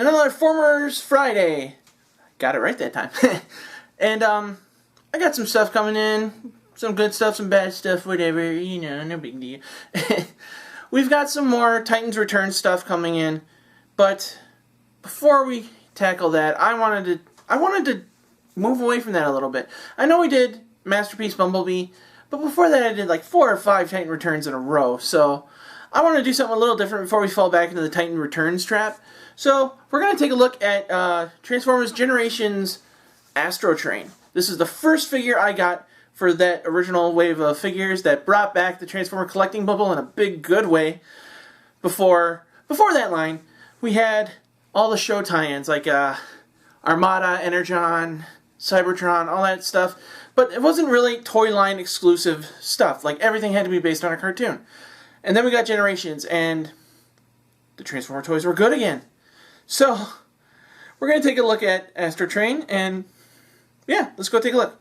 And another Formers Friday. Got it right that time. And I got some stuff coming in. Some good stuff, some bad stuff, whatever. You know, no big deal. We've got some more Titans Return stuff coming in. But before we tackle that, I wanted to move away from that a little bit. I know we did Masterpiece Bumblebee, but before that I did like 4 or 5 Titan Returns in a row. So I want to do something a little different before we fall back into the Titan Returns trap. So we're going to take a look at Transformers Generations Astrotrain. This is the first figure I got for that original wave of figures that brought back the Transformer collecting bubble in a big good way. Before that line, we had all the show tie-ins like Armada, Energon, Cybertron, all that stuff. But it wasn't really toy line exclusive stuff. Like everything had to be based on a cartoon. And then we got Generations, and the Transformer toys were good again. So we're going to take a look at Astrotrain, and yeah, let's go take a look.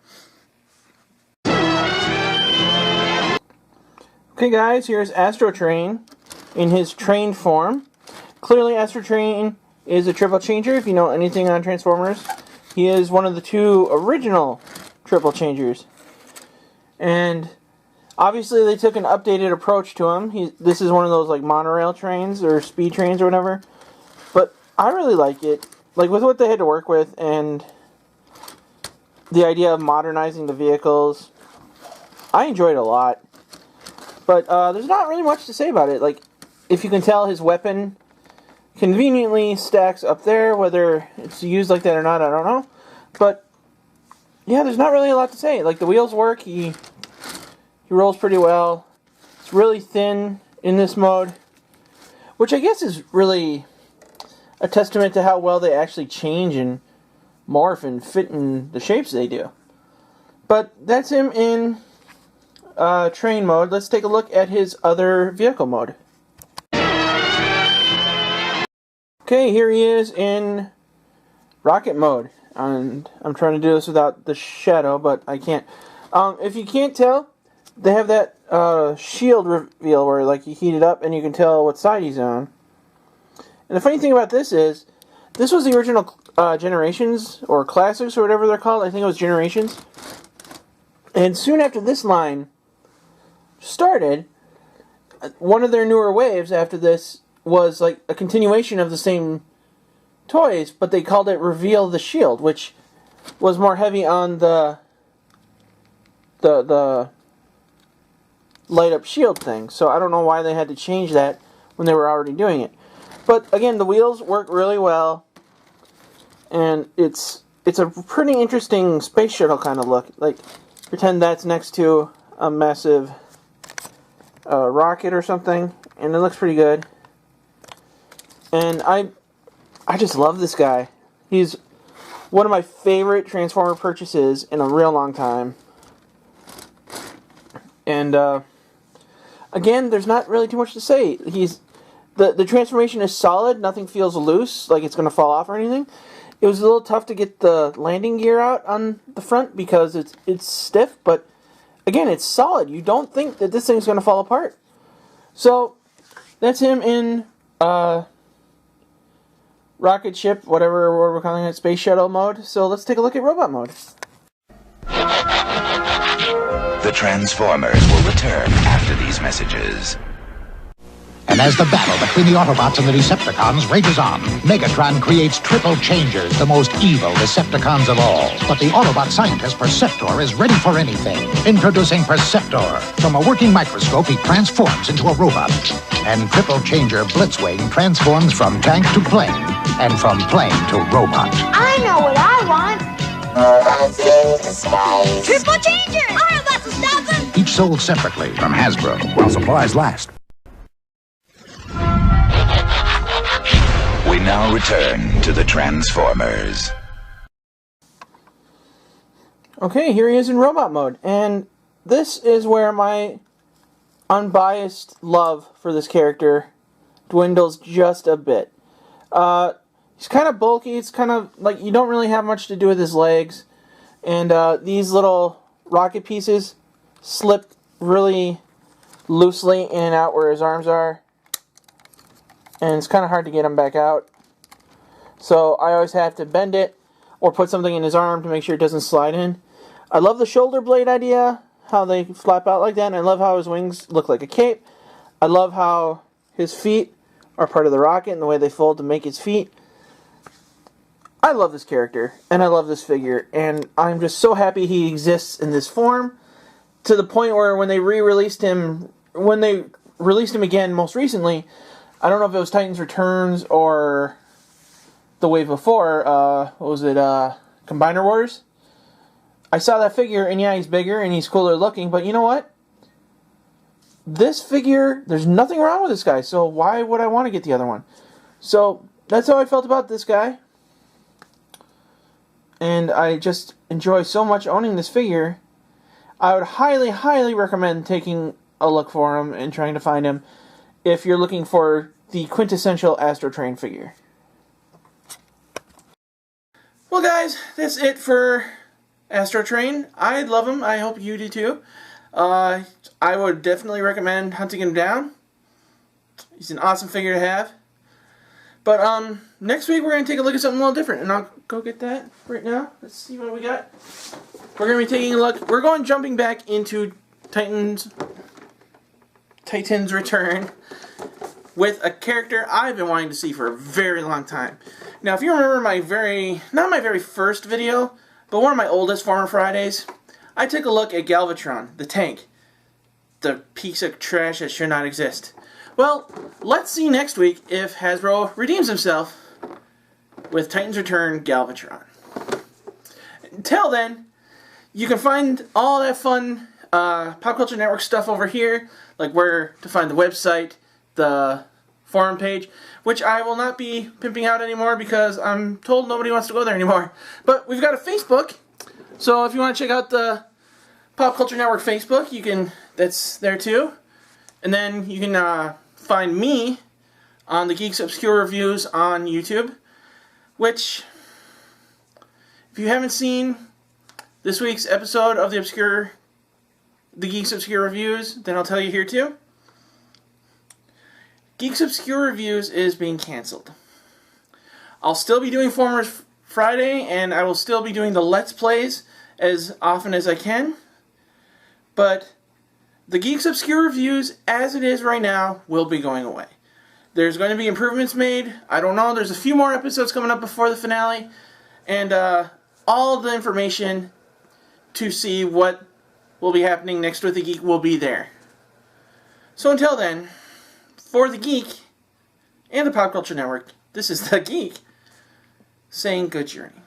Okay guys, here's Astrotrain in his trained form. Clearly Astrotrain is a triple changer, if you know anything on Transformers. He is one of the 2 original triple changers. And obviously they took an updated approach to him. This is one of those like monorail trains or speed trains or whatever. But I really like it. Like with what they had to work with and the idea of modernizing the vehicles. I enjoyed it a lot. But there's not really much to say about it. Like, if you can tell, his weapon conveniently stacks up there. Whether it's used like that or not, I don't know. But yeah, there's not really a lot to say. Like, the wheels work. He rolls pretty well. It's really thin in this mode, which I guess is really a testament to how well they actually change and morph and fit in the shapes they do. But that's him in train mode. Let's take a look at his other vehicle mode. Okay, here he is in rocket mode. And I'm trying to do this without the shadow, but I can't. If you can't tell, they have that shield reveal where like you heat it up and you can tell what side he's on. And the funny thing about this is, this was the original Generations, or Classics, or whatever they're called. I think it was Generations. And soon after this line started, one of their newer waves after this was like a continuation of the same toys, but they called it Reveal the Shield, which was more heavy on the light up shield thing. So I don't know why they had to change that when they were already doing it. But again, the wheels work really well, and it's a pretty interesting space shuttle kind of look. Like, pretend that's next to a massive rocket or something, and it looks pretty good. And I just love this guy. He's one of my favorite Transformer purchases in a real long time. And again, there's not really too much to say. The transformation is solid. Nothing feels loose, like it's going to fall off or anything. It was a little tough to get the landing gear out on the front because it's stiff, but again, it's solid. You don't think that this thing's going to fall apart. So that's him in rocket ship, whatever we're calling it, space shuttle mode. So let's take a look at robot mode. The Transformers will return after these messages. And as the battle between the Autobots and the Decepticons rages on, Megatron creates Triple Changers, the most evil Decepticons of all. But the Autobot scientist Perceptor is ready for anything. Introducing Perceptor. From a working microscope, he transforms into a robot. And Triple Changer Blitzwing transforms from tank to plane, and from plane to robot. I know what I want. Triple Changer! Autobots will stop them! Each sold separately from Hasbro, while supplies last. We now return to the Transformers. Okay, here he is in robot mode, and this is where my unbiased love for this character dwindles just a bit. He's kind of bulky. It's kind of like you don't really have much to do with his legs, and these little rocket pieces slip really loosely in and out where his arms are, and it's kind of hard to get him back out. So I always have to bend it or put something in his arm to make sure it doesn't slide in. I love the shoulder blade idea, how they flap out like that, and I love how his wings look like a cape. I love how his feet are part of the rocket and the way they fold to make his feet. I love this character, and I love this figure, and I'm just so happy he exists in this form, to the point where when they released him again most recently, I don't know if it was Titans Returns or the wave before, what was it, Combiner Wars? I saw that figure, and yeah, he's bigger, and he's cooler looking, but you know what? This figure, there's nothing wrong with this guy, so why would I want to get the other one? So, that's how I felt about this guy. And I just enjoy so much owning this figure. I would highly, highly recommend taking a look for him and trying to find him if you're looking for the quintessential Astrotrain figure. Well guys, that's it for Astrotrain. I love him. I hope you do too. I would definitely recommend hunting him down. He's an awesome figure to have. But next week we're going to take a look at something a little different, and I'll go get that right now. Let's see what we got. We're going to be taking a look. We're jumping back into Titans Return with a character I've been wanting to see for a very long time. Now, if you remember not my very first video, but one of my oldest Former Fridays, I took a look at Galvatron, the tank. The piece of trash that should not exist. Well, let's see next week if Hasbro redeems himself with Titans Return Galvatron. Until then, you can find all that fun Pop Culture Network stuff over here, like where to find the website, the forum page, which I will not be pimping out anymore because I'm told nobody wants to go there anymore. But we've got a Facebook, so if you want to check out the Pop Culture Network Facebook, that's there too. And then you can find me on the Geek's Obscure Reviews on YouTube, which, if you haven't seen this week's episode of the Geek's Obscure Reviews, then I'll tell you here too. Geek's Obscure Reviews is being canceled. I'll still be doing Former Friday, and I will still be doing the Let's Plays as often as I can, but the Geek's Obscure Reviews, as it is right now, will be going away. There's going to be improvements made. I don't know. There's a few more episodes coming up before the finale. And all of the information to see what will be happening next with the Geek will be there. So until then, for the Geek and the Pop Culture Network, this is the Geek saying good journey.